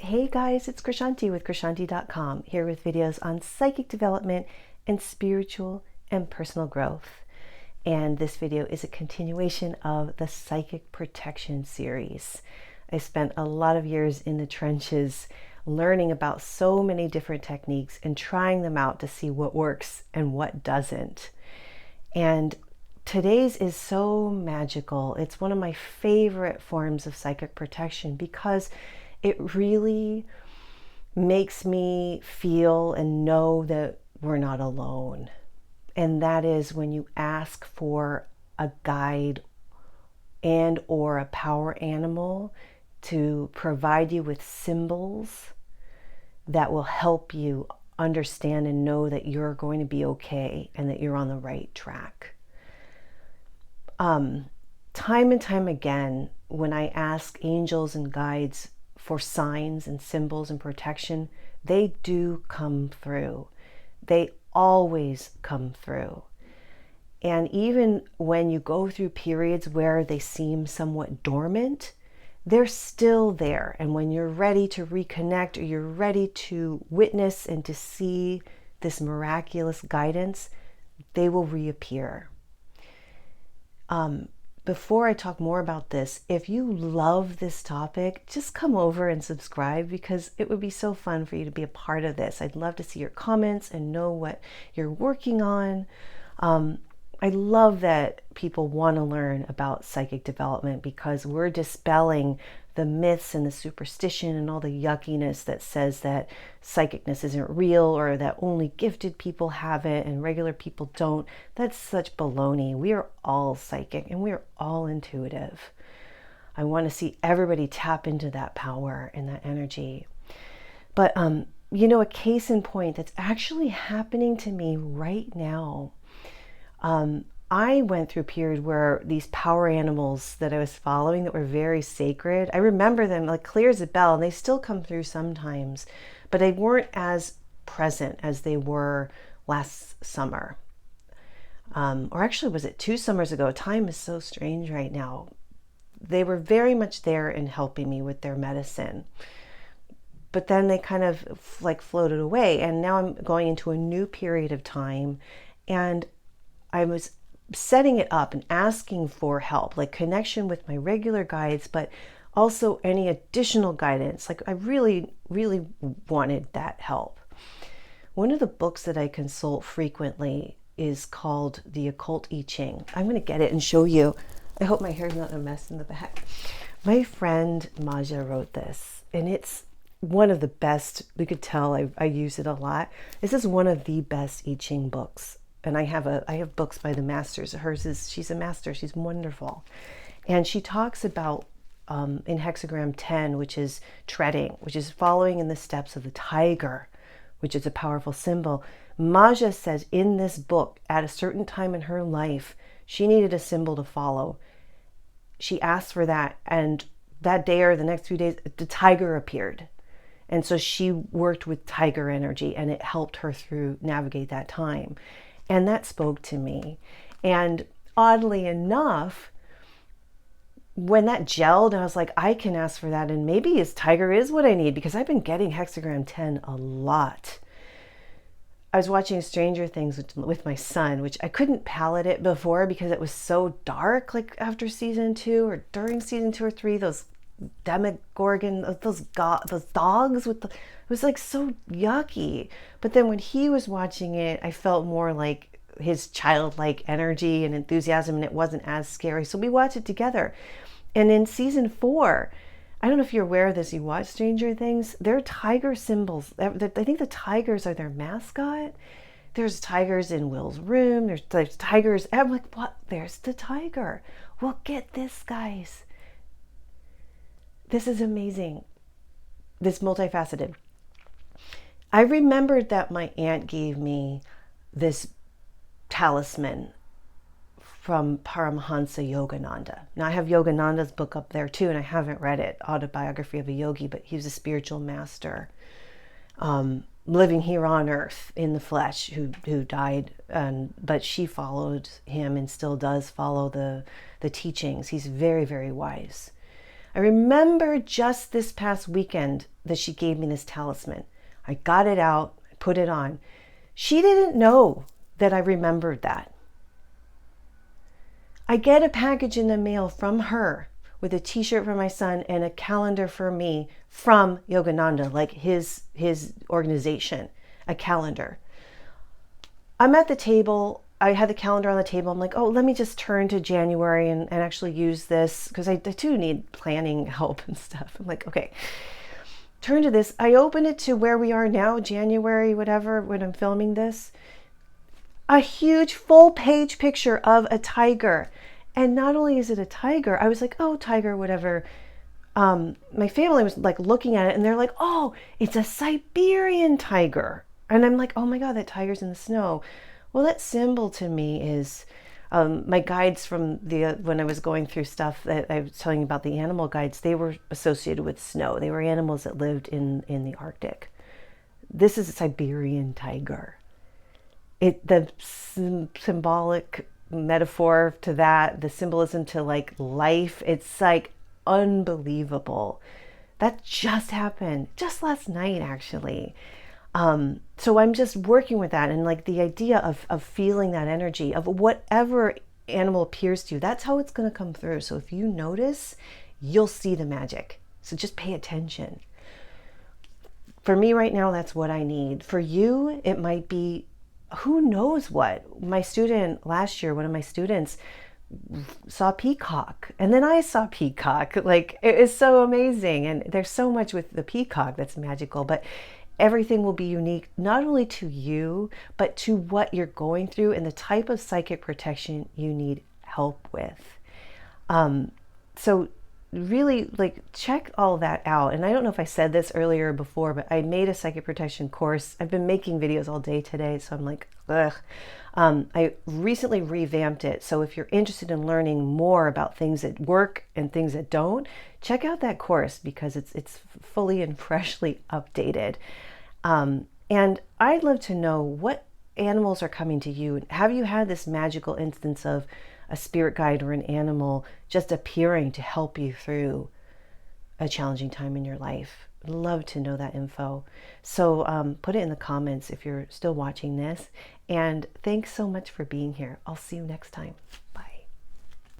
Hey guys, it's Krishanti with Krishanti.com, here with videos on psychic development and spiritual and personal growth. And this video is a continuation of the Psychic Protection series. I spent a lot of years in the trenches learning about so many different techniques and trying them out to see what works and what doesn't. And today's is so magical. It's one of my favorite forms of psychic protection because it really makes me feel and know that we're not alone. And that is when you ask for a guide and or a power animal to provide you with symbols that will help you understand and know that you're going to be okay and that you're on the right track. Time and time again, when I ask angels and guides for signs and symbols and protection, they do come through. They always come through. And even when you go through periods where they seem somewhat dormant, they're still there. And when you're ready to reconnect, or you're ready to witness and to see this miraculous guidance, they will reappear. Before I talk more about this, if you love this topic, just come over and subscribe because it would be so fun for you to be a part of this. I'd love to see your comments and know what you're working on. I love that people want to learn about psychic development because we're dispelling the myths and the superstition and all the yuckiness that says that psychicness isn't real or that only gifted people have it and regular people don't. That's such baloney. We are all psychic and we are all intuitive. I want to see everybody tap into that power and that energy. But, a case in point that's actually happening to me right now. I went through a period where these power animals that I was following that were very sacred, I remember them like clear as a bell, and they still come through sometimes, but they weren't as present as they were last summer. Or actually, was it 2 summers ago? Time is so strange right now. They were very much there in helping me with their medicine. But then they kind of like floated away, and now I'm going into a new period of time, and I was setting it up and asking for help, like connection with my regular guides, but also any additional guidance. Like I really, really wanted that help. One of the books that I consult frequently is called The Occult Iching. I'm going to get it and show you. I hope my hair's not a mess in the back. My friend Maja wrote this, and it's one of the best. You could tell I use it a lot. This is one of the best I Ching books. And I have books by the masters. She's a master. She's wonderful. And she talks about in hexagram 10, which is treading, which is following in the steps of the tiger, which is a powerful symbol. Maja says in this book, at a certain time in her life, she needed a symbol to follow. She asked for that, and that day or the next few days, the tiger appeared. And so she worked with tiger energy, and it helped her through navigate that time. And that spoke to me. And oddly enough, when that gelled, I was like, I can ask for that. And maybe his tiger is what I need, because I've been getting hexagram 10 a lot. I was watching Stranger Things with my son, which I couldn't palate it before because it was so dark, like after season 2 or during season 2 or 3, those demogorgon, those dogs with it was like so yucky. But then when he was watching it, I felt more like his childlike energy and enthusiasm, and it wasn't as scary. So we watched it together. And in season 4, I don't know if you're aware of this, you watch Stranger Things, they're tiger symbols. I think the tigers are their mascot. There's tigers in Will's room. There's tigers. I'm like, what? There's the tiger. Well, get this, guys. This is amazing. This multifaceted. I remembered that my aunt gave me this talisman from Paramahansa Yogananda. Now I have Yogananda's book up there too, and I haven't read it, Autobiography of a Yogi, but he was a spiritual master living here on earth in the flesh who died, but she followed him and still does follow the teachings. He's very, very wise. I remember just this past weekend, that she gave me this talisman. I got it out, put it on. She didn't know that I remembered that. I get a package in the mail from her with a t-shirt for my son and a calendar for me from Yogananda, like his organization, a calendar. I'm at the table. I had the calendar on the table. I'm like, oh, let me just turn to January and actually use this, because I too need planning help and stuff. I'm like, okay, turn to this. I open it to where we are now, January, whatever, when I'm filming this. A huge full page picture of a tiger. And not only is it a tiger, I was like, oh, tiger, whatever. My family was like looking at it and they're like, oh, it's a Siberian tiger. And I'm like, oh my God, that tiger's in the snow. Well, that symbol to me is my guides from when I was going through stuff that I was telling you about, the animal guides, they were associated with snow. They were animals that lived in the Arctic. This is a Siberian tiger. The symbolic metaphor to that, the symbolism to like life, it's like unbelievable. That just happened just last night, actually. So I'm just working with that, and like the idea of feeling that energy of whatever animal appears to you, that's how it's going to come through. So if you notice, you'll see the magic. So just pay attention. For me right now, that's what I need. For you, it might be who knows what. My student last year, one of my students saw peacock, and then I saw peacock. Like, it is so amazing. And there's so much with the peacock that's magical, but everything will be unique, not only to you, but to what you're going through and the type of psychic protection you need help with. So really, like, check all that out. And I don't know if I said this earlier or before, but I made a psychic protection course. I've been making videos all day today, so I'm like, ugh. I recently revamped it. So if you're interested in learning more about things that work and things that don't, check out that course, because it's fully and freshly updated. And I'd love to know what animals are coming to you. Have you had this magical instance of a spirit guide or an animal just appearing to help you through a challenging time in your life? I'd love to know that info. So put it in the comments if you're still watching this. And thanks so much for being here. I'll see you next time.